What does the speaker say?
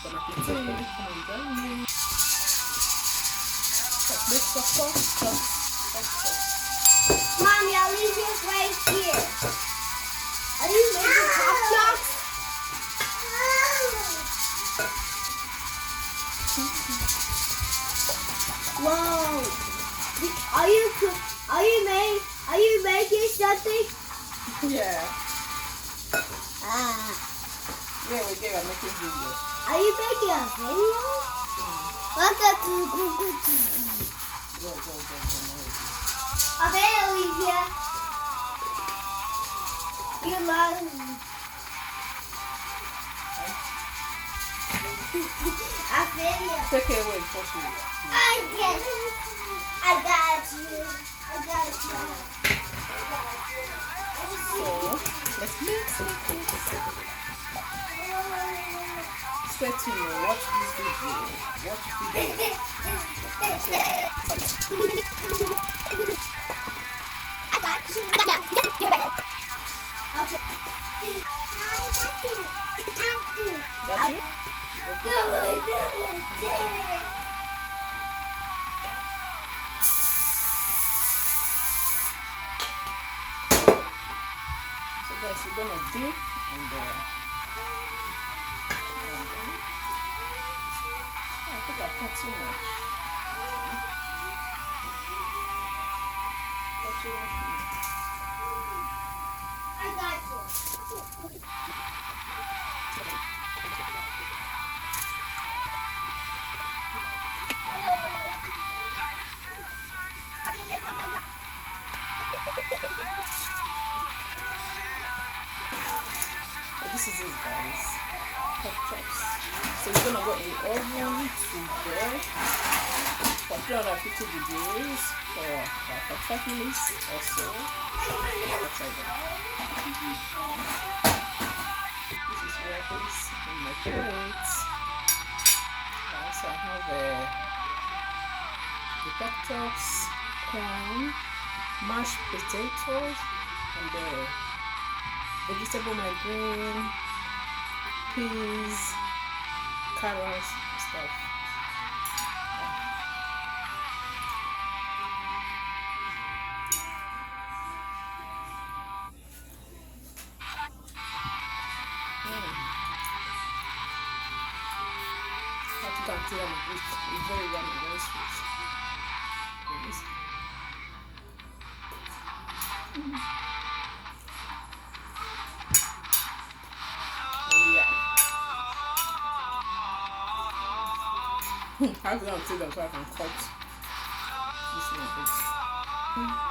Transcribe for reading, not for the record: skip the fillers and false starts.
Bon appétit. Come and join me. Let's make some pork chops. Mommy, I'll leave this right here. Are you making pork chops? Whoa! Are you making something? Yeah. Ah. Yeah, we are making video. Are you making a video? Welcome to Google TV. Go. Okay, Olivia. You love me. I video. Take it away before she I got you. So, let's mix it. Stay tuned. Watch this video. I got you. Okay. Got you? So guys, we're gonna dip and I think I put too much. I got you. This is it, guys. Pork chops. So we're gonna go in the oven to bake for 350 degrees for about 5 minutes or so. This is where this in my plate. Also, I have the pork chops, corn, mashed potatoes, and the vegetable migraine, peas, carrots, and stuff. I have to until it's very yummy, very sweet. I'm going to take them so I can cut this one.